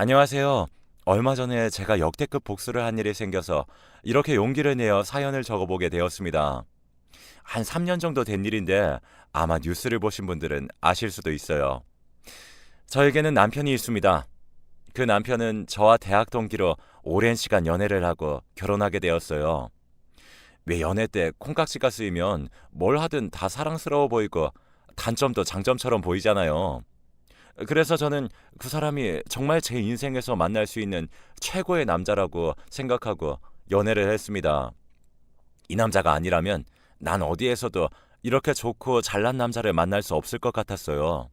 안녕하세요. 얼마 전에 제가 역대급 복수를 한 일이 생겨서 이렇게 용기를 내어 사연을 적어보게 되었습니다. 한 3년 정도 된 일인데 아마 뉴스를 보신 분들은 아실 수도 있어요. 저에게는 남편이 있습니다. 그 남편은 저와 대학 동기로 오랜 시간 연애를 하고 결혼하게 되었어요. 왜 연애 때 콩깍지가 쓰이면 뭘 하든 다 사랑스러워 보이고 단점도 장점처럼 보이잖아요. 그래서 저는 그 사람이 정말 제 인생에서 만날 수 있는 최고의 남자라고 생각하고 연애를 했습니다. 이 남자가 아니라면 난 어디에서도 이렇게 좋고 잘난 남자를 만날 수 없을 것 같았어요.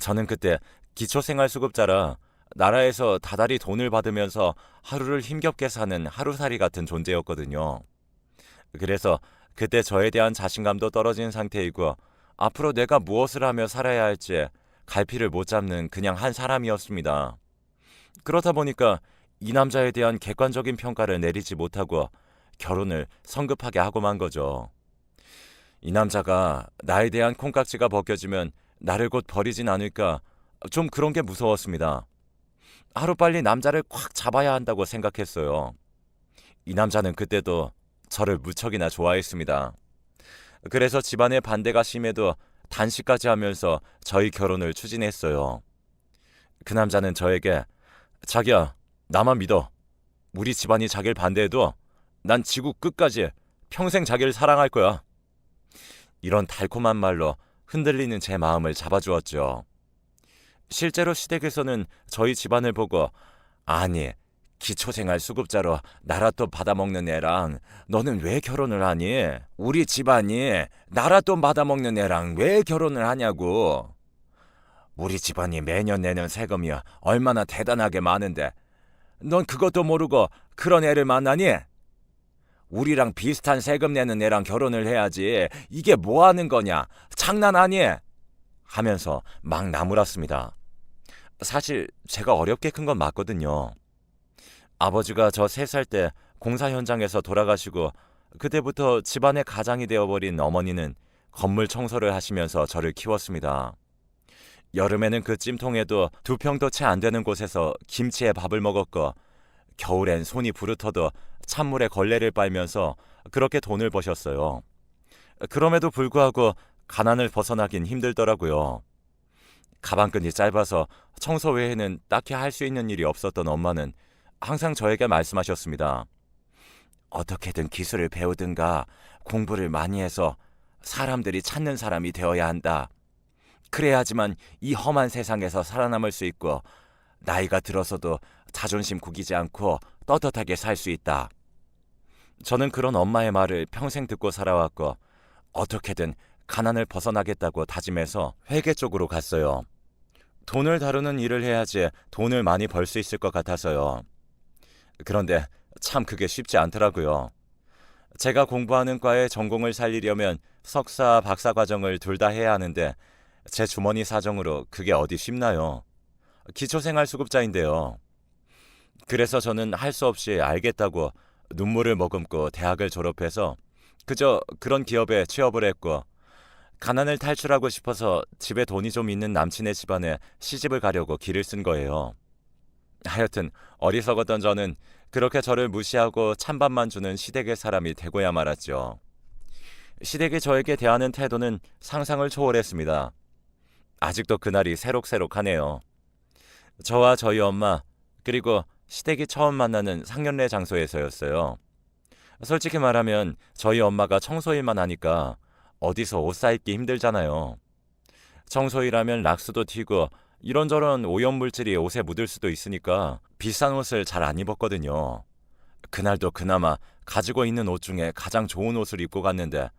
저는 그때 기초생활수급자라 나라에서 다달이 돈을 받으면서 하루를 힘겹게 사는 하루살이 같은 존재였거든요. 그래서 그때 저에 대한 자신감도 떨어진 상태이고 앞으로 내가 무엇을 하며 살아야 할지 갈피를 못 잡는 그냥 한 사람이었습니다. 그렇다 보니까 이 남자에 대한 객관적인 평가를 내리지 못하고 결혼을 성급하게 하고 만 거죠. 이 남자가 나에 대한 콩깍지가 벗겨지면 나를 곧 버리진 않을까 좀 그런 게 무서웠습니다. 하루빨리 남자를 꽉 잡아야 한다고 생각했어요. 이 남자는 그때도 저를 무척이나 좋아했습니다. 그래서 집안의 반대가 심해도 단식까지 하면서 저희 결혼을 추진했어요. 그 남자는 저에게 자기야, 나만 믿어. 우리 집안이 자기를 반대해도 난 지구 끝까지 평생 자기를 사랑할 거야. 이런 달콤한 말로 흔들리는 제 마음을 잡아주었죠. 실제로 시댁에서는 저희 집안을 보고 아니, 기초생활 수급자로 나랏돈 받아먹는 애랑 너는 왜 결혼을 하니? 우리 집안이 나랏돈 받아먹는 애랑 왜 결혼을 하냐고. 우리 집안이 매년 내는 세금이 얼마나 대단하게 많은데 넌 그것도 모르고 그런 애를 만나니? 우리랑 비슷한 세금 내는 애랑 결혼을 해야지. 이게 뭐 하는 거냐? 장난 아니? 하면서 막 나무랐습니다. 사실 제가 어렵게 큰 건 맞거든요. 아버지가 저 3살 때 공사 현장에서 돌아가시고 그때부터 집안의 가장이 되어버린 어머니는 건물 청소를 하시면서 저를 키웠습니다. 여름에는 그 찜통에도 2평도 채 안 되는 곳에서 김치에 밥을 먹었고 겨울엔 손이 부르터도 찬물에 걸레를 빨면서 그렇게 돈을 버셨어요. 그럼에도 불구하고 가난을 벗어나긴 힘들더라고요. 가방끈이 짧아서 청소 외에는 딱히 할 수 있는 일이 없었던 엄마는 항상 저에게 말씀하셨습니다. 어떻게든 기술을 배우든가 공부를 많이 해서 사람들이 찾는 사람이 되어야 한다. 그래야지만 이 험한 세상에서 살아남을 수 있고 나이가 들어서도 자존심 구기지 않고 떳떳하게 살 수 있다. 저는 그런 엄마의 말을 평생 듣고 살아왔고 어떻게든 가난을 벗어나겠다고 다짐해서 회계 쪽으로 갔어요. 돈을 다루는 일을 해야지 돈을 많이 벌 수 있을 것 같아서요. 그런데 참 그게 쉽지 않더라고요. 제가 공부하는 과에 전공을 살리려면 석사, 박사 과정을 둘 다 해야 하는데 제 주머니 사정으로 그게 어디 쉽나요? 기초생활수급자인데요. 그래서 저는 할 수 없이 알겠다고 눈물을 머금고 대학을 졸업해서 그저 그런 기업에 취업을 했고 가난을 탈출하고 싶어서 집에 돈이 좀 있는 남친의 집안에 시집을 가려고 길을 쓴 거예요. 하여튼 어리석었던 저는 그렇게 저를 무시하고 찬밥만 주는 시댁의 사람이 되고야 말았죠. 시댁이 저에게 대하는 태도는 상상을 초월했습니다. 아직도 그날이 새록새록하네요. 저와 저희 엄마 그리고 시댁이 처음 만나는 상견례 장소에서였어요. 솔직히 말하면 저희 엄마가 청소일만 하니까 어디서 옷 사입기 힘들잖아요. 청소일하면 락스도 튀고 이런저런 오염물질이 옷에 묻을 수도 있으니까 비싼 옷을 잘 안 입었거든요. 그날도 그나마 가지고 있는 옷 중에 가장 좋은 옷을 입고 갔는데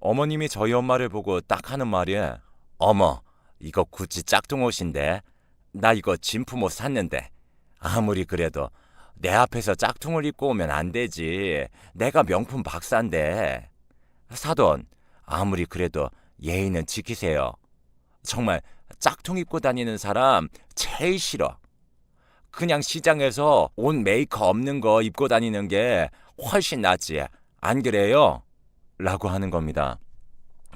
어머님이 저희 엄마를 보고 딱 하는 말이 어머, 이거 구찌 짝퉁 옷인데 나 이거 진품옷 샀는데 아무리 그래도 내 앞에서 짝퉁을 입고 오면 안 되지. 내가 명품 박사인데. 사돈, 아무리 그래도 예의는 지키세요. 정말 짝퉁 입고 다니는 사람 제일 싫어. 그냥 시장에서 옷 메이커 없는 거 입고 다니는 게 훨씬 낫지. 안 그래요? 라고 하는 겁니다.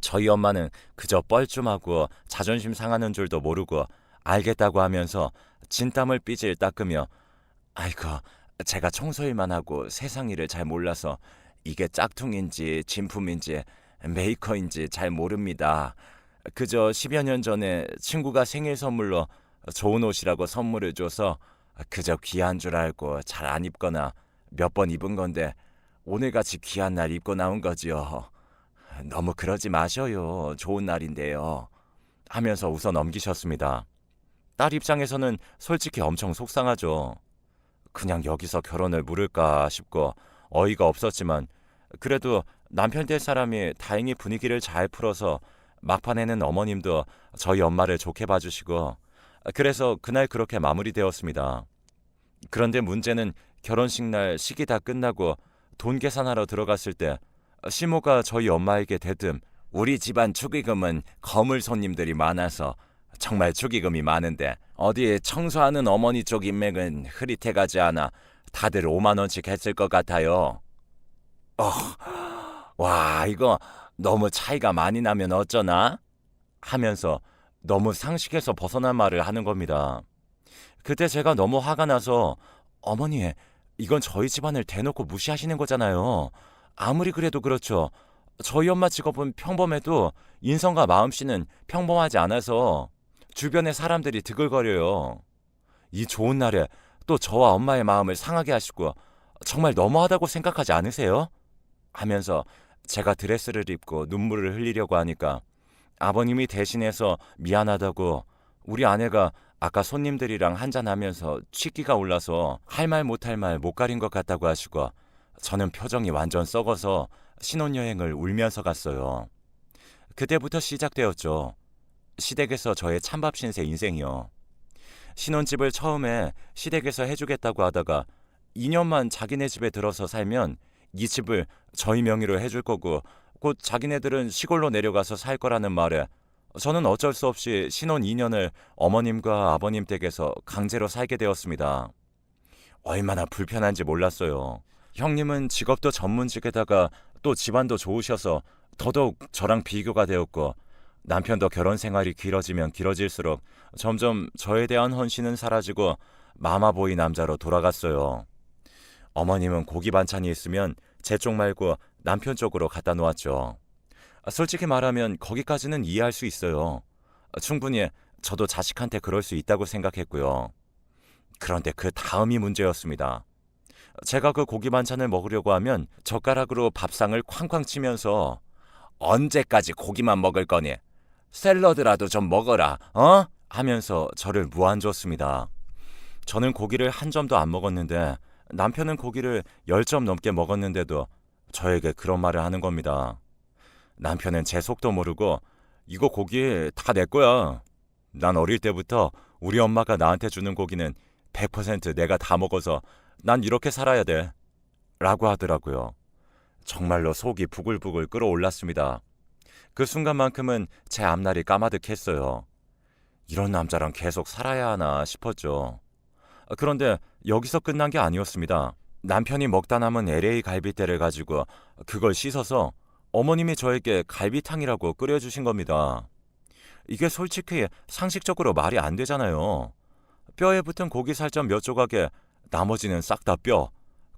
저희 엄마는 그저 뻘쭘하고 자존심 상하는 줄도 모르고 알겠다고 하면서 진땀을 삐질 닦으며 아이고, 제가 청소일만 하고 세상 일을 잘 몰라서 이게 짝퉁인지 진품인지 메이커인지 잘 모릅니다. 그저 10여 년 전에 친구가 생일 선물로 좋은 옷이라고 선물을 줘서 그저 귀한 줄 알고 잘 안 입거나 몇 번 입은 건데 오늘같이 귀한 날 입고 나온 거지요. 너무 그러지 마셔요. 좋은 날인데요. 하면서 웃어 넘기셨습니다. 딸 입장에서는 솔직히 엄청 속상하죠. 그냥 여기서 결혼을 물을까 싶고 어이가 없었지만 그래도 남편 될 사람이 다행히 분위기를 잘 풀어서 막판에는 어머님도 저희 엄마를 좋게 봐주시고 그래서 그날 그렇게 마무리되었습니다. 그런데 문제는 결혼식 날 식이 다 끝나고 돈 계산하러 들어갔을 때 시모가 저희 엄마에게 대뜸 우리 집안 축의금은 거물 손님들이 많아서 정말 축의금이 많은데 어디 청소하는 어머니 쪽 인맥은 흐릿해가지 않아 다들 5만 원씩 했을 것 같아요. 어, 와 이거 너무 차이가 많이 나면 어쩌나? 하면서 너무 상식에서 벗어난 말을 하는 겁니다. 그때 제가 너무 화가 나서 어머니 이건 저희 집안을 대놓고 무시하시는 거잖아요. 아무리 그래도 그렇죠. 저희 엄마 직업은 평범해도 인성과 마음씨는 평범하지 않아서 주변의 사람들이 드글거려요. 이 좋은 날에 또 저와 엄마의 마음을 상하게 하시고 정말 너무하다고 생각하지 않으세요? 하면서 제가 드레스를 입고 눈물을 흘리려고 하니까 아버님이 대신해서 미안하다고 우리 아내가 아까 손님들이랑 한잔하면서 취기가 올라서 할 말 못할 말 못 가린 것 같다고 하시고 저는 표정이 완전 썩어서 신혼여행을 울면서 갔어요. 그때부터 시작되었죠. 시댁에서 저의 찬밥 신세 인생이요. 신혼집을 처음에 시댁에서 해주겠다고 하다가 2년만 자기네 집에 들어서 살면 이 집을 저희 명의로 해줄 거고 곧 자기네들은 시골로 내려가서 살 거라는 말에 저는 어쩔 수 없이 신혼 2년을 어머님과 아버님 댁에서 강제로 살게 되었습니다. 얼마나 불편한지 몰랐어요. 형님은 직업도 전문직에다가 또 집안도 좋으셔서 더더욱 저랑 비교가 되었고 남편도 결혼 생활이 길어지면 길어질수록 점점 저에 대한 헌신은 사라지고 마마보이 남자로 돌아갔어요. 어머님은 고기 반찬이 있으면 제 쪽 말고 남편 쪽으로 갖다 놓았죠. 솔직히 말하면 거기까지는 이해할 수 있어요. 충분히 저도 자식한테 그럴 수 있다고 생각했고요. 그런데 그 다음이 문제였습니다. 제가 그 고기 반찬을 먹으려고 하면 젓가락으로 밥상을 쾅쾅 치면서 언제까지 고기만 먹을 거니? 샐러드라도 좀 먹어라, 어? 하면서 저를 무안줬습니다. 저는 고기를 한 점도 안 먹었는데 남편은 고기를 10점 넘게 먹었는데도 저에게 그런 말을 하는 겁니다. 남편은 제 속도 모르고 이거 고기 다 내 거야. 난 어릴 때부터 우리 엄마가 나한테 주는 고기는 100% 내가 다 먹어서 난 이렇게 살아야 돼. 라고 하더라고요. 정말로 속이 부글부글 끓어올랐습니다. 그 순간만큼은 제 앞날이 까마득했어요. 이런 남자랑 계속 살아야 하나 싶었죠. 그런데 여기서 끝난 게 아니었습니다. 남편이 먹다 남은 LA 갈비대를 가지고 그걸 씻어서 어머님이 저에게 갈비탕이라고 끓여주신 겁니다. 이게 솔직히 상식적으로 말이 안 되잖아요. 뼈에 붙은 고기 살점 몇 조각에 나머지는 싹 다 뼈,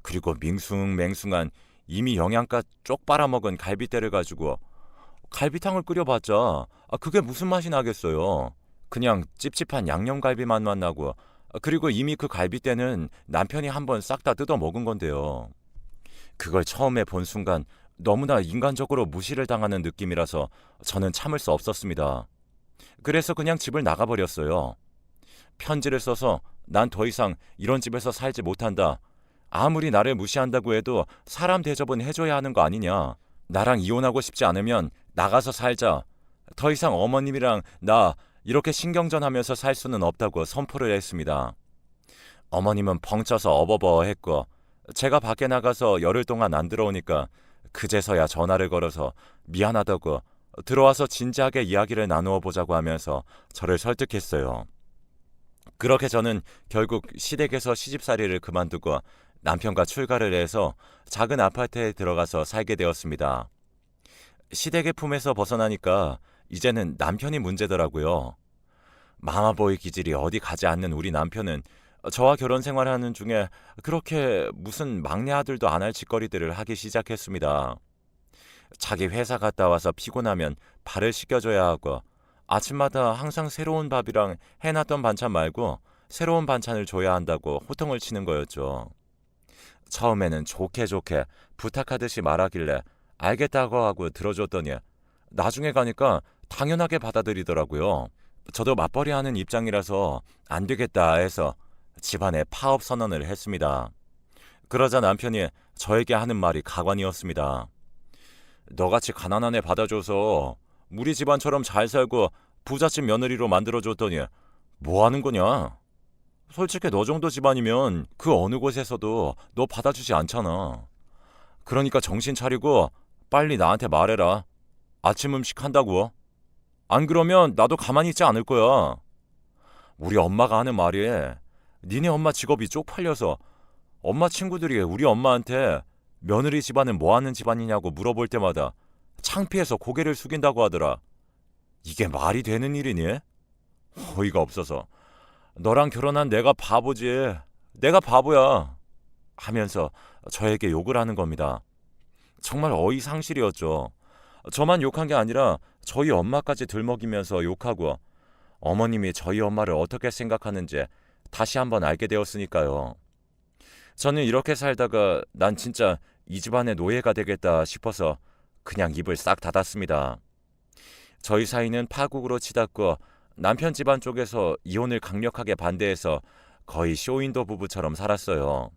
그리고 밍숭맹숭한 이미 영양가 쪽 빨아먹은 갈비대를 가지고 갈비탕을 끓여봤자 그게 무슨 맛이 나겠어요. 그냥 찝찝한 양념갈비 맛만 나고 그리고 이미 그 갈비대는 남편이 한번 싹 다 뜯어 먹은 건데요. 그걸 처음에 본 순간 너무나 인간적으로 무시를 당하는 느낌이라서 저는 참을 수 없었습니다. 그래서 그냥 집을 나가버렸어요. 편지를 써서 난 더 이상 이런 집에서 살지 못한다. 아무리 나를 무시한다고 해도 사람 대접은 해줘야 하는 거 아니냐. 나랑 이혼하고 싶지 않으면 나가서 살자. 더 이상 어머님이랑 나 이렇게 신경전하면서 살 수는 없다고 선포를 했습니다. 어머님은 벙쪄서 어버버했고 제가 밖에 나가서 열흘 동안 안 들어오니까 그제서야 전화를 걸어서 미안하다고 들어와서 진지하게 이야기를 나누어 보자고 하면서 저를 설득했어요. 그렇게 저는 결국 시댁에서 시집살이를 그만두고 남편과 출가를 해서 작은 아파트에 들어가서 살게 되었습니다. 시댁의 품에서 벗어나니까 이제는 남편이 문제더라고요. 마마보이 기질이 어디 가지 않는 우리 남편은 저와 결혼 생활하는 중에 그렇게 무슨 막내 아들도 안 할 짓거리들을 하기 시작했습니다. 자기 회사 갔다 와서 피곤하면 발을 씻겨줘야 하고 아침마다 항상 새로운 밥이랑 해놨던 반찬 말고 새로운 반찬을 줘야 한다고 호통을 치는 거였죠. 처음에는 좋게 좋게 부탁하듯이 말하길래 알겠다고 하고 들어줬더니 나중에 가니까 당연하게 받아들이더라고요. 저도 맞벌이 하는 입장이라서 안 되겠다 해서 집안에 파업 선언을 했습니다. 그러자 남편이 저에게 하는 말이 가관이었습니다. 너같이 가난한 애 받아줘서 우리 집안처럼 잘 살고 부잣집 며느리로 만들어줬더니 뭐 하는 거냐? 솔직히 너 정도 집안이면 그 어느 곳에서도 너 받아주지 않잖아. 그러니까 정신 차리고 빨리 나한테 말해라. 아침 음식 한다고. 안 그러면 나도 가만히 있지 않을 거야. 우리 엄마가 하는 말이 니네 엄마 직업이 쪽팔려서 엄마 친구들이 우리 엄마한테 며느리 집안은 뭐 하는 집안이냐고 물어볼 때마다 창피해서 고개를 숙인다고 하더라. 이게 말이 되는 일이니? 어이가 없어서 너랑 결혼한 내가 바보지. 내가 바보야. 하면서 저에게 욕을 하는 겁니다. 정말 어이상실이었죠. 저만 욕한 게 아니라 저희 엄마까지 들먹이면서 욕하고 어머님이 저희 엄마를 어떻게 생각하는지 다시 한번 알게 되었으니까요. 저는 이렇게 살다가 난 진짜 이 집안의 노예가 되겠다 싶어서 그냥 입을 싹 닫았습니다. 저희 사이는 파국으로 치닫고 남편 집안 쪽에서 이혼을 강력하게 반대해서 거의 쇼윈도 부부처럼 살았어요.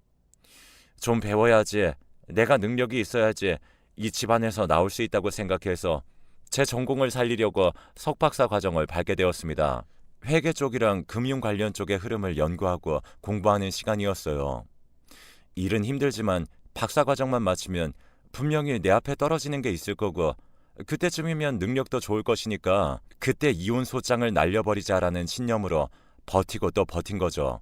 좀 배워야지, 내가 능력이 있어야지 이 집안에서 나올 수 있다고 생각해서 제 전공을 살리려고 석박사 과정을 밟게 되었습니다. 회계 쪽이랑 금융 관련 쪽의 흐름을 연구하고 공부하는 시간이었어요. 일은 힘들지만 박사 과정만 마치면 분명히 내 앞에 떨어지는 게 있을 거고 그때쯤이면 능력도 좋을 것이니까 그때 이혼 소장을 날려버리자라는 신념으로 버티고 또 버틴 거죠.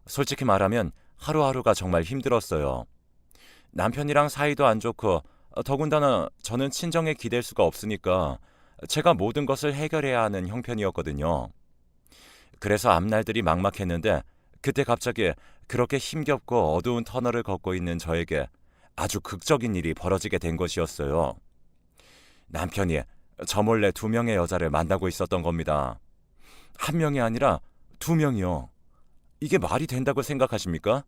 솔직히 말하면 하루하루가 정말 힘들었어요. 남편이랑 사이도 안 좋고 더군다나 저는 친정에 기댈 수가 없으니까 제가 모든 것을 해결해야 하는 형편이었거든요. 그래서 앞날들이 막막했는데 그때 갑자기 그렇게 힘겹고 어두운 터널을 걷고 있는 저에게 아주 극적인 일이 벌어지게 된 것이었어요. 남편이 저 몰래 2명의 여자를 만나고 있었던 겁니다. 1명이 아니라 2명이요. 이게 말이 된다고 생각하십니까?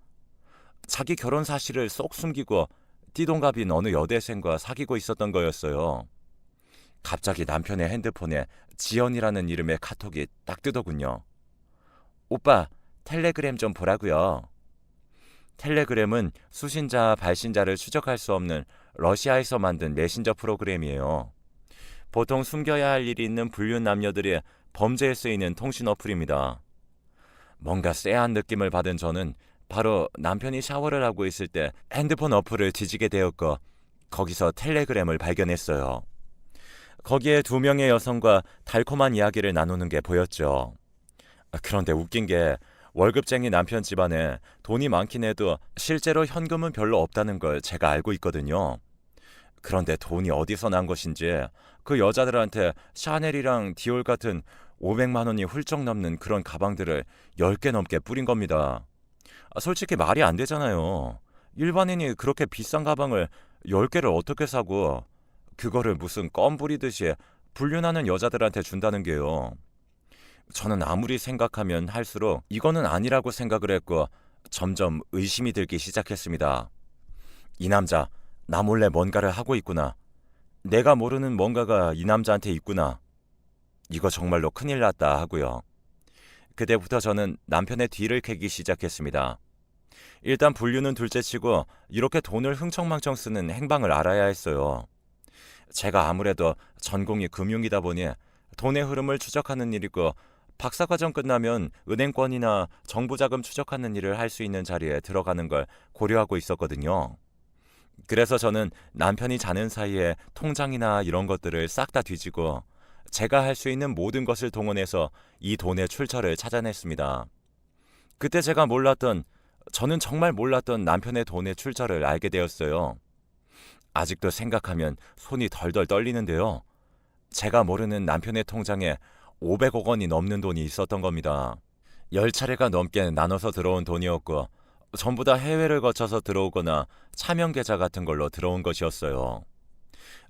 자기 결혼 사실을 쏙 숨기고 띠동갑인 어느 여대생과 사귀고 있었던 거였어요. 갑자기 남편의 핸드폰에 지연이라는 이름의 카톡이 딱 뜨더군요. 오빠, 텔레그램 좀 보라고요. 텔레그램은 수신자, 발신자를 추적할 수 없는 러시아에서 만든 메신저 프로그램이에요. 보통 숨겨야 할 일이 있는 불륜 남녀들이 범죄에 쓰이는 통신 어플입니다. 뭔가 쎄한 느낌을 받은 저는 바로 남편이 샤워를 하고 있을 때 핸드폰 어플을 뒤지게 되었고 거기서 텔레그램을 발견했어요. 거기에 2명의 여성과 달콤한 이야기를 나누는 게 보였죠. 그런데 웃긴 게 월급쟁이 남편 집안에 돈이 많긴 해도 실제로 현금은 별로 없다는 걸 제가 알고 있거든요. 그런데 돈이 어디서 난 것인지 그 여자들한테 샤넬이랑 디올 같은 500만 원이 훌쩍 넘는 그런 가방들을 10개 넘게 뿌린 겁니다. 솔직히 말이 안 되잖아요. 일반인이 그렇게 비싼 가방을 10개를 어떻게 사고 그거를 무슨 껌 부리듯이 불륜하는 여자들한테 준다는 게요. 저는 아무리 생각하면 할수록 이거는 아니라고 생각을 했고 점점 의심이 들기 시작했습니다. 이 남자 나 몰래 뭔가를 하고 있구나. 내가 모르는 뭔가가 이 남자한테 있구나. 이거 정말로 큰일 났다 하고요. 그때부터 저는 남편의 뒤를 캐기 시작했습니다. 일단 불륜은 둘째치고 이렇게 돈을 흥청망청 쓰는 행방을 알아야 했어요. 제가 아무래도 전공이 금융이다 보니 돈의 흐름을 추적하는 일이고 박사과정 끝나면 은행권이나 정부자금 추적하는 일을 할 수 있는 자리에 들어가는 걸 고려하고 있었거든요. 그래서 저는 남편이 자는 사이에 통장이나 이런 것들을 싹 다 뒤지고 제가 할 수 있는 모든 것을 동원해서 이 돈의 출처를 찾아냈습니다. 그때 제가 저는 정말 몰랐던 남편의 돈의 출처를 알게 되었어요. 아직도 생각하면 손이 덜덜 떨리는데요. 제가 모르는 남편의 통장에 500억 원이 넘는 돈이 있었던 겁니다. 10차례가 넘게 나눠서 들어온 돈이었고 전부 다 해외를 거쳐서 들어오거나 차명 계좌 같은 걸로 들어온 것이었어요.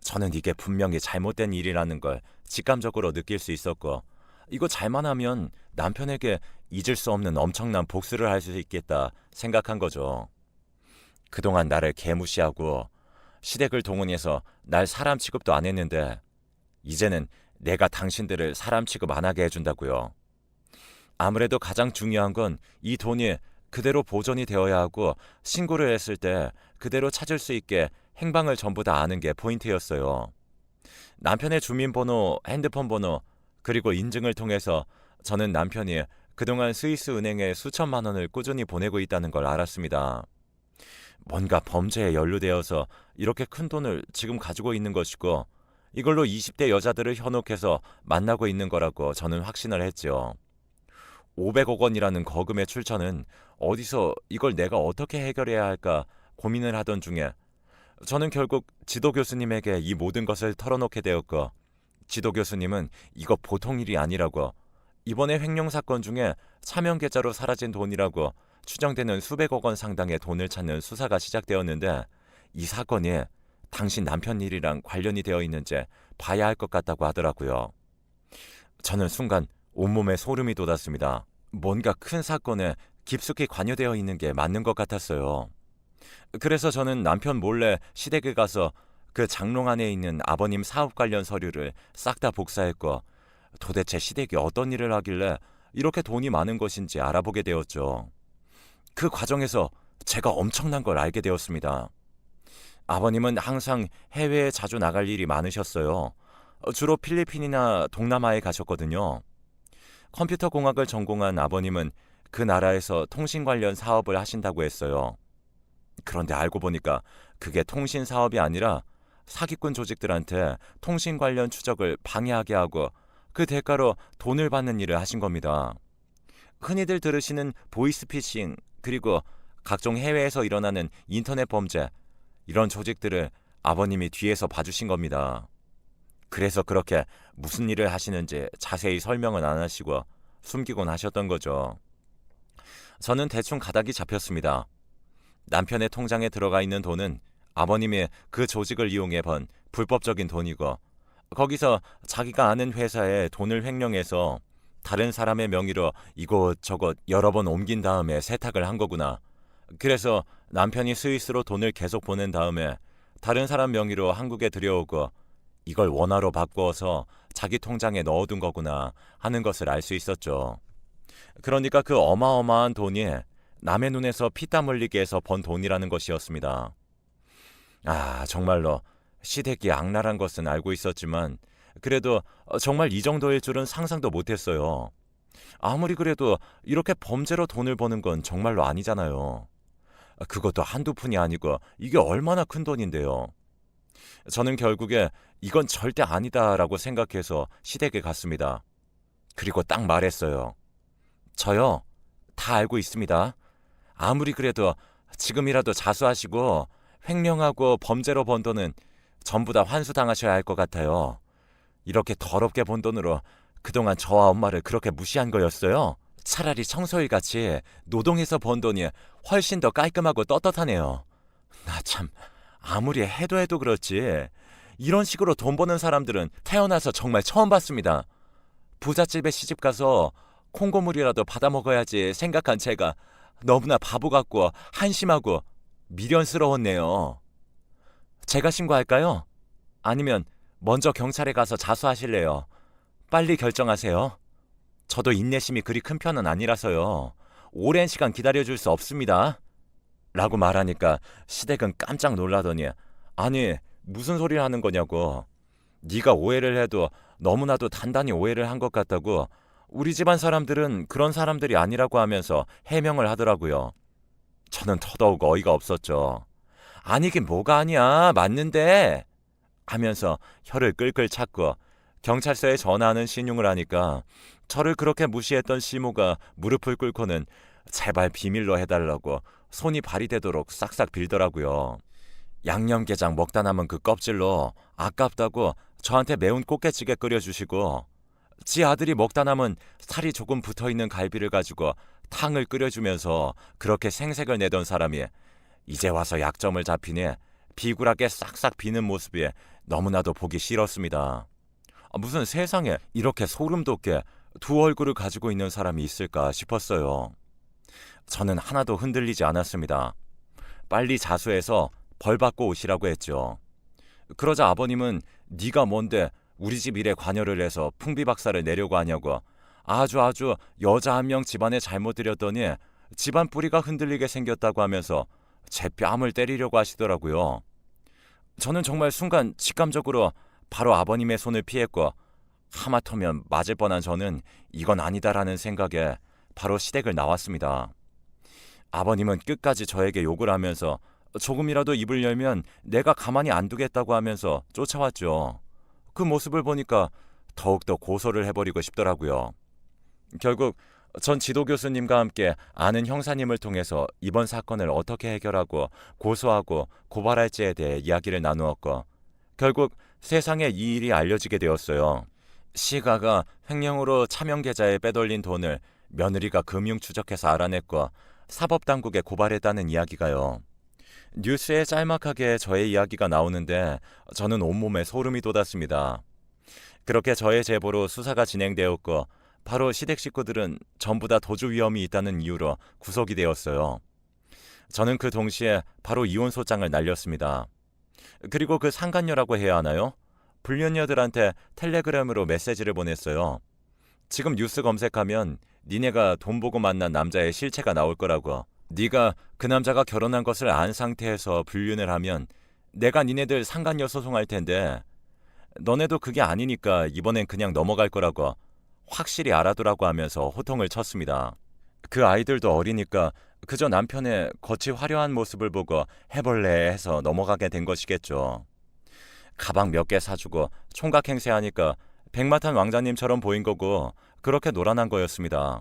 저는 이게 분명히 잘못된 일이라는 걸 직감적으로 느낄 수 있었고 이거 잘만 하면 남편에게 잊을 수 없는 엄청난 복수를 할 수 있겠다 생각한 거죠. 그동안 나를 개무시하고 시댁을 동원해서 날 사람 취급도 안 했는데 이제는 내가 당신들을 사람 취급 안 하게 해준다고요. 아무래도 가장 중요한 건 이 돈이 그대로 보존이 되어야 하고 신고를 했을 때 그대로 찾을 수 있게 행방을 전부 다 아는 게 포인트였어요. 남편의 주민번호, 핸드폰 번호, 그리고 인증을 통해서 저는 남편이 그동안 스위스 은행에 수천만 원을 꾸준히 보내고 있다는 걸 알았습니다. 뭔가 범죄에 연루되어서 이렇게 큰 돈을 지금 가지고 있는 것이고 이걸로 20대 여자들을 현혹해서 만나고 있는 거라고 저는 확신을 했죠. 500억 원이라는 거금의 출처는 어디서 이걸 내가 어떻게 해결해야 할까 고민을 하던 중에 저는 결국 지도 교수님에게 이 모든 것을 털어놓게 되었고 지도 교수님은 이거 보통 일이 아니라고 이번에 횡령 사건 중에 차명 계좌로 사라진 돈이라고 추정되는 수백억 원 상당의 돈을 찾는 수사가 시작되었는데 이 사건이 당신 남편 일이랑 관련이 되어 있는지 봐야 할 것 같다고 하더라고요. 저는 순간 온몸에 소름이 돋았습니다. 뭔가 큰 사건에 깊숙이 관여되어 있는 게 맞는 것 같았어요. 그래서 저는 남편 몰래 시댁에 가서 그 장롱 안에 있는 아버님 사업 관련 서류를 싹 다 복사했고 도대체 시댁이 어떤 일을 하길래 이렇게 돈이 많은 것인지 알아보게 되었죠. 그 과정에서 제가 엄청난 걸 알게 되었습니다. 아버님은 항상 해외에 자주 나갈 일이 많으셨어요. 주로 필리핀이나 동남아에 가셨거든요. 컴퓨터 공학을 전공한 아버님은 그 나라에서 통신 관련 사업을 하신다고 했어요. 그런데 알고 보니까 그게 통신 사업이 아니라 사기꾼 조직들한테 통신 관련 추적을 방해하게 하고 그 대가로 돈을 받는 일을 하신 겁니다. 흔히들 들으시는 보이스피싱 그리고 각종 해외에서 일어나는 인터넷 범죄 이런 조직들을 아버님이 뒤에서 봐주신 겁니다. 그래서 그렇게 무슨 일을 하시는지 자세히 설명은 안 하시고 숨기곤 하셨던 거죠. 저는 대충 가닥이 잡혔습니다. 남편의 통장에 들어가 있는 돈은 아버님이 그 조직을 이용해 번 불법적인 돈이고 거기서 자기가 아는 회사에 돈을 횡령해서 다른 사람의 명의로 이곳저곳 여러 번 옮긴 다음에 세탁을 한 거구나. 그래서 남편이 스위스로 돈을 계속 보낸 다음에 다른 사람 명의로 한국에 들여오고 이걸 원화로 바꾸어서 자기 통장에 넣어둔 거구나 하는 것을 알 수 있었죠. 그러니까 그 어마어마한 돈이 남의 눈에서 피땀 흘리게 해서 번 돈이라는 것이었습니다. 정말로 시댁이 악랄한 것은 알고 있었지만 그래도 정말 이 정도일 줄은 상상도 못했어요. 아무리 그래도 이렇게 범죄로 돈을 버는 건 정말로 아니잖아요. 그것도 한두 푼이 아니고 이게 얼마나 큰 돈인데요. 저는 결국에 이건 절대 아니다라고 생각해서 시댁에 갔습니다. 그리고 딱 말했어요. 저요, 다 알고 있습니다. 아무리 그래도 지금이라도 자수하시고 횡령하고 범죄로 번 돈은 전부 다 환수당하셔야 할 것 같아요. 이렇게 더럽게 번 돈으로 그동안 저와 엄마를 그렇게 무시한 거였어요. 차라리 청소일 같이 노동해서 번 돈이 훨씬 더 깔끔하고 떳떳하네요. 나 참 아무리 해도 그렇지 이런 식으로 돈 버는 사람들은 태어나서 정말 처음 봤습니다. 부잣집에 시집가서 콩고물이라도 받아 먹어야지 생각한 제가 너무나 바보 같고 한심하고 미련스러웠네요. 제가 신고할까요? 아니면 먼저 경찰에 가서 자수하실래요? 빨리 결정하세요. 저도 인내심이 그리 큰 편은 아니라서요. 오랜 시간 기다려줄 수 없습니다. 라고 말하니까 시댁은 깜짝 놀라더니 아니 무슨 소리를 하는 거냐고. 네가 오해를 해도 너무나도 단단히 오해를 한 것 같다고 우리 집안 사람들은 그런 사람들이 아니라고 하면서 해명을 하더라고요. 저는 더더욱 어이가 없었죠. 아니긴 뭐가 아니야 맞는데 하면서 혀를 끌끌 찾고 경찰서에 전화하는 신용을 하니까 저를 그렇게 무시했던 시모가 무릎을 꿇고는 제발 비밀로 해달라고 손이 발이 되도록 싹싹 빌더라고요. 양념게장 먹다 남은 그 껍질로 아깝다고 저한테 매운 꽃게찌개 끓여주시고 지 아들이 먹다 남은 살이 조금 붙어있는 갈비를 가지고 탕을 끓여주면서 그렇게 생색을 내던 사람이 이제 와서 약점을 잡히니 비굴하게 싹싹 비는 모습이 너무나도 보기 싫었습니다. 무슨 세상에 이렇게 소름 돋게 두 얼굴을 가지고 있는 사람이 있을까 싶었어요. 저는 하나도 흔들리지 않았습니다. 빨리 자수해서 벌 받고 오시라고 했죠. 그러자 아버님은 네가 뭔데 우리 집 일에 관여를 해서 풍비박살을 내려고 하냐고 아주 여자 한 명 집안에 잘못 들였더니 집안 뿌리가 흔들리게 생겼다고 하면서 제 뺨을 때리려고 하시더라고요. 저는 정말 순간 직감적으로 바로 아버님의 손을 피했고 하마터면 맞을 뻔한 저는 이건 아니다라는 생각에 바로 시댁을 나왔습니다. 아버님은 끝까지 저에게 욕을 하면서 조금이라도 입을 열면 내가 가만히 안 두겠다고 하면서 쫓아왔죠. 그 모습을 보니까 더욱더 고소를 해버리고 싶더라고요. 결국 전 지도 교수님과 함께 아는 형사님을 통해서 이번 사건을 어떻게 해결하고 고소하고 고발할지에 대해 이야기를 나누었고 결국 세상에 이 일이 알려지게 되었어요. 시가가 횡령으로 차명 계좌에 빼돌린 돈을 며느리가 금융 추적해서 알아냈고 사법당국에 고발했다는 이야기가요. 뉴스에 짤막하게 저의 이야기가 나오는데 저는 온몸에 소름이 돋았습니다. 그렇게 저의 제보로 수사가 진행되었고 바로 시댁 식구들은 전부 다 도주 위험이 있다는 이유로 구속이 되었어요. 저는 그 동시에 바로 이혼 소장을 날렸습니다. 그리고 그 상간녀라고 해야 하나요? 불륜녀들한테 텔레그램으로 메시지를 보냈어요. 지금 뉴스 검색하면 니네가 돈 보고 만난 남자의 실체가 나올 거라고. 네가 그 남자가 결혼한 것을 안 상태에서 불륜을 하면 내가 니네들 상간녀 소송할 텐데 너네도 그게 아니니까 이번엔 그냥 넘어갈 거라고 확실히 알아두라고 하면서 호통을 쳤습니다. 그 아이들도 어리니까 그저 남편의 겉이 화려한 모습을 보고 해볼래 해서 넘어가게 된 것이겠죠. 가방 몇 개 사주고 총각 행세하니까 백마탄 왕자님처럼 보인 거고 그렇게 놀아난 거였습니다.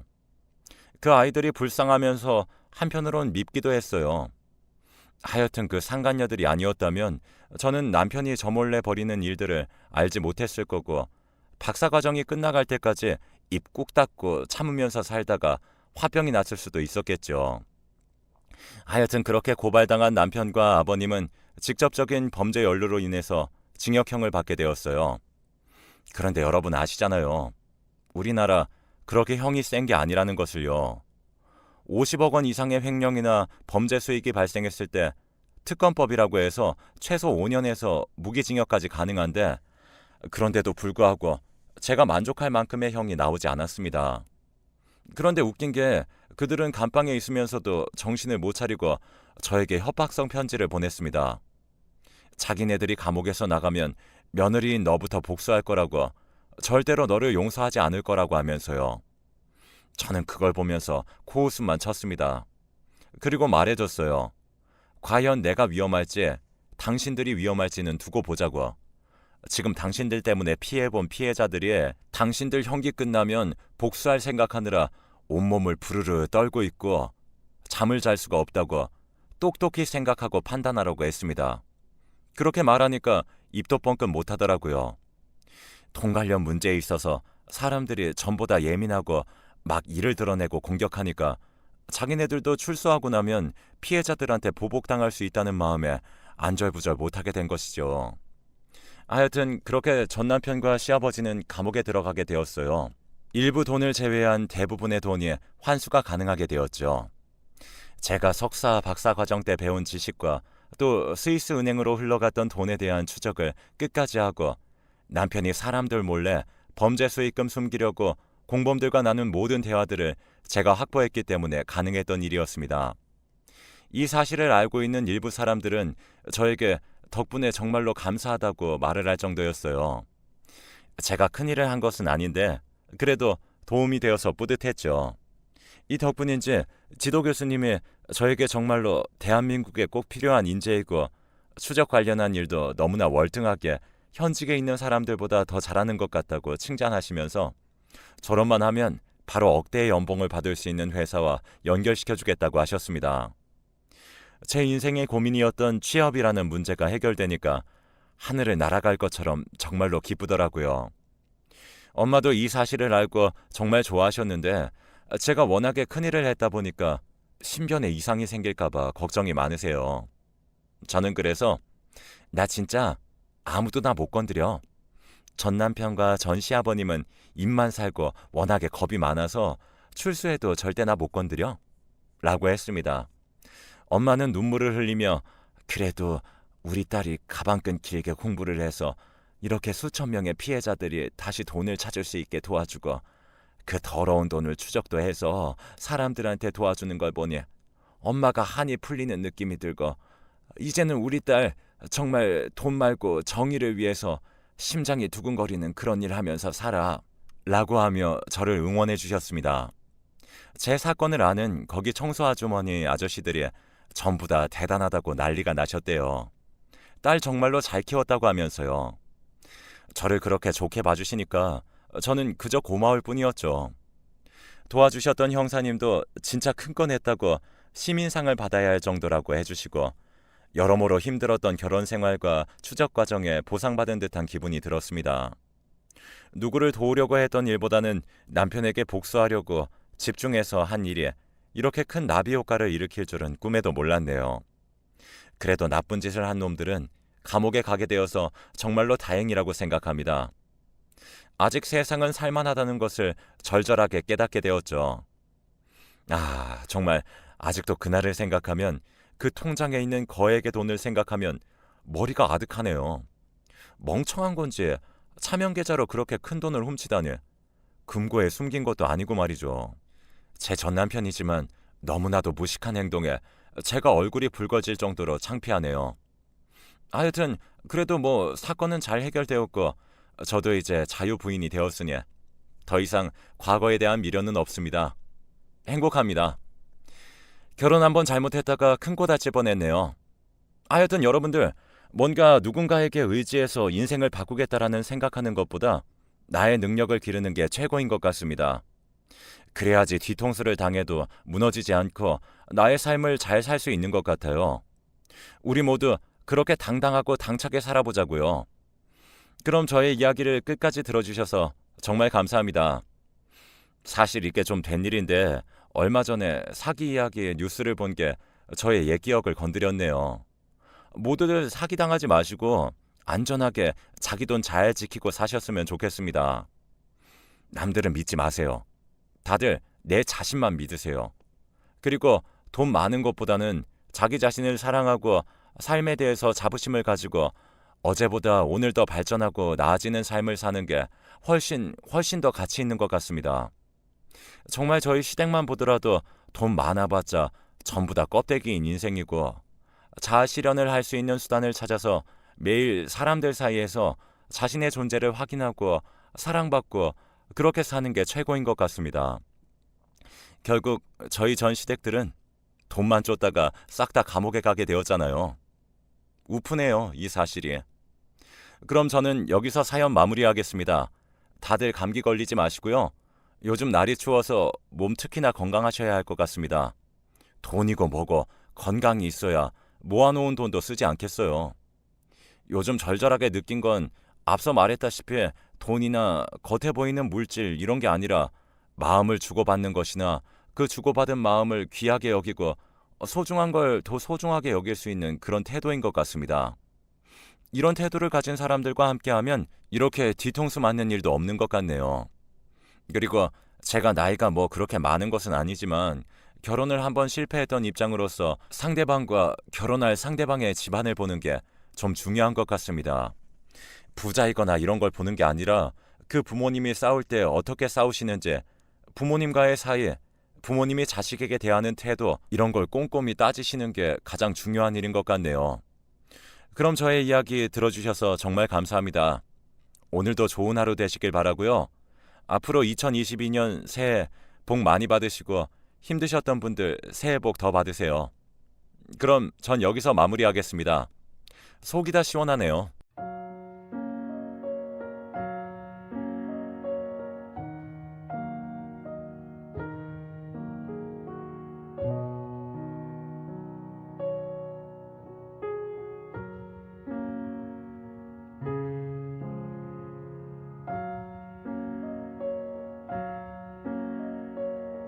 그 아이들이 불쌍하면서 한편으론 밉기도 했어요. 하여튼 그 상간녀들이 아니었다면 저는 남편이 저 몰래 벌이는 일들을 알지 못했을 거고 박사과정이 끝나갈 때까지 입 꾹 닫고 참으면서 살다가 화병이 났을 수도 있었겠죠. 하여튼 그렇게 고발당한 남편과 아버님은 직접적인 범죄 연루로 인해서 징역형을 받게 되었어요. 그런데 여러분 아시잖아요. 우리나라 그렇게 형이 센 게 아니라는 것을요. 50억 원 이상의 횡령이나 범죄 수익이 발생했을 때 특검법이라고 해서 최소 5년에서 무기징역까지 가능한데 그런데도 불구하고 제가 만족할 만큼의 형이 나오지 않았습니다. 그런데 웃긴 게 그들은 감방에 있으면서도 정신을 못 차리고 저에게 협박성 편지를 보냈습니다. 자기네들이 감옥에서 나가면 며느리인 너부터 복수할 거라고 절대로 너를 용서하지 않을 거라고 하면서요. 저는 그걸 보면서 코웃음만 쳤습니다. 그리고 말해줬어요. 과연 내가 위험할지 당신들이 위험할지는 두고 보자고. 지금 당신들 때문에 피해본 피해자들이 당신들 형기 끝나면 복수할 생각하느라 온몸을 부르르 떨고 있고 잠을 잘 수가 없다고 똑똑히 생각하고 판단하라고 했습니다. 그렇게 말하니까 입도 뻥끗 못하더라고요. 돈 관련 문제에 있어서 사람들이 전보다 예민하고 막 일을 드러내고 공격하니까 자기네들도 출소하고 나면 피해자들한테 보복당할 수 있다는 마음에 안절부절 못하게 된 것이죠. 하여튼 그렇게 전 남편과 시아버지는 감옥에 들어가게 되었어요. 일부 돈을 제외한 대부분의 돈이 환수가 가능하게 되었죠. 제가 석사, 박사 과정 때 배운 지식과 또 스위스 은행으로 흘러갔던 돈에 대한 추적을 끝까지 하고 남편이 사람들 몰래 범죄 수익금 숨기려고 공범들과 나눈 모든 대화들을 제가 확보했기 때문에 가능했던 일이었습니다. 이 사실을 알고 있는 일부 사람들은 저에게 덕분에 정말로 감사하다고 말을 할 정도였어요. 제가 큰일을 한 것은 아닌데 그래도 도움이 되어서 뿌듯했죠. 이 덕분인지 지도 교수님이 저에게 정말로 대한민국에 꼭 필요한 인재이고 추적 관련한 일도 너무나 월등하게 현직에 있는 사람들보다 더 잘하는 것 같다고 칭찬하시면서 저런만 하면 바로 억대의 연봉을 받을 수 있는 회사와 연결시켜주겠다고 하셨습니다. 제 인생의 고민이었던 취업이라는 문제가 해결되니까 하늘을 날아갈 것처럼 정말로 기쁘더라고요. 엄마도 이 사실을 알고 정말 좋아하셨는데 제가 워낙에 큰일을 했다 보니까 신변에 이상이 생길까봐 걱정이 많으세요. 저는 그래서 나 진짜 아무도 나 못 건드려. 전 남편과 전 시아버님은 입만 살고 워낙에 겁이 많아서 출소해도 절대 나 못 건드려. 라고 했습니다. 엄마는 눈물을 흘리며 그래도 우리 딸이 가방끈 길게 공부를 해서 이렇게 수천 명의 피해자들이 다시 돈을 찾을 수 있게 도와주고 그 더러운 돈을 추적도 해서 사람들한테 도와주는 걸 보니 엄마가 한이 풀리는 느낌이 들고 이제는 우리 딸 정말 돈 말고 정의를 위해서 심장이 두근거리는 그런 일 하면서 살아 라고 하며 저를 응원해 주셨습니다. 제 사건을 아는 거기 청소 아주머니 아저씨들이 전부 다 대단하다고 난리가 나셨대요. 딸 정말로 잘 키웠다고 하면서요. 저를 그렇게 좋게 봐주시니까 저는 그저 고마울 뿐이었죠. 도와주셨던 형사님도 진짜 큰 건 했다고 시민상을 받아야 할 정도라고 해주시고 여러모로 힘들었던 결혼 생활과 추적 과정에 보상받은 듯한 기분이 들었습니다. 누구를 도우려고 했던 일보다는 남편에게 복수하려고 집중해서 한 일이 이렇게 큰 나비 효과를 일으킬 줄은 꿈에도 몰랐네요. 그래도 나쁜 짓을 한 놈들은 감옥에 가게 되어서 정말로 다행이라고 생각합니다. 아직 세상은 살만하다는 것을 절절하게 깨닫게 되었죠. 정말 아직도 그날을 생각하면 그 통장에 있는 거액의 돈을 생각하면 머리가 아득하네요. 멍청한 건지 차명 계좌로 그렇게 큰 돈을 훔치다니 금고에 숨긴 것도 아니고 말이죠. 제 전 남편이지만 너무나도 무식한 행동에 제가 얼굴이 붉어질 정도로 창피하네요. 하여튼 그래도 뭐 사건은 잘 해결되었고 저도 이제 자유부인이 되었으니 더 이상 과거에 대한 미련은 없습니다. 행복합니다. 결혼 한번 잘못했다가 큰 코 다칠 뻔했네요. 하여튼 여러분들 뭔가 누군가에게 의지해서 인생을 바꾸겠다라는 생각하는 것보다 나의 능력을 기르는 게 최고인 것 같습니다. 그래야지 뒤통수를 당해도 무너지지 않고 나의 삶을 잘 살 수 있는 것 같아요. 우리 모두 그렇게 당당하고 당차게 살아보자고요. 그럼 저의 이야기를 끝까지 들어주셔서 정말 감사합니다. 사실 이게 좀 된 일인데 얼마 전에 사기 이야기 뉴스를 본 게 저의 옛 기억을 건드렸네요. 모두들 사기당하지 마시고 안전하게 자기 돈 잘 지키고 사셨으면 좋겠습니다. 남들은 믿지 마세요. 다들 내 자신만 믿으세요. 그리고 돈 많은 것보다는 자기 자신을 사랑하고 삶에 대해서 자부심을 가지고 어제보다 오늘 더 발전하고 나아지는 삶을 사는 게 훨씬 더 가치 있는 것 같습니다. 정말 저희 시댁만 보더라도 돈 많아봤자 전부 다 껍데기인 인생이고 자아 실현을 할 수 있는 수단을 찾아서 매일 사람들 사이에서 자신의 존재를 확인하고 사랑받고 그렇게 사는 게 최고인 것 같습니다. 결국 저희 전 시댁들은 돈만 쫓다가 싹 다 감옥에 가게 되었잖아요. 우프네요, 이 사실이. 그럼 저는 여기서 사연 마무리하겠습니다. 다들 감기 걸리지 마시고요. 요즘 날이 추워서 몸 특히나 건강하셔야 할 것 같습니다. 돈이고 뭐고 건강이 있어야 모아놓은 돈도 쓰지 않겠어요. 요즘 절절하게 느낀 건 앞서 말했다시피 돈이나 겉에 보이는 물질 이런 게 아니라 마음을 주고받는 것이나 그 주고받은 마음을 귀하게 여기고 소중한 걸 더 소중하게 여길 수 있는 그런 태도인 것 같습니다. 이런 태도를 가진 사람들과 함께하면 이렇게 뒤통수 맞는 일도 없는 것 같네요. 그리고 제가 나이가 뭐 그렇게 많은 것은 아니지만 결혼을 한번 실패했던 입장으로서 상대방과 결혼할 상대방의 집안을 보는 게 좀 중요한 것 같습니다. 부자이거나 이런 걸 보는 게 아니라 그 부모님이 싸울 때 어떻게 싸우시는지, 부모님과의 사이, 부모님이 자식에게 대하는 태도 이런 걸 꼼꼼히 따지시는 게 가장 중요한 일인 것 같네요. 그럼 저의 이야기 들어주셔서 정말 감사합니다. 오늘도 좋은 하루 되시길 바라고요. 앞으로 2022년 새해 복 많이 받으시고 힘드셨던 분들 새해 복 더 받으세요. 그럼 전 여기서 마무리하겠습니다. 속이 다 시원하네요.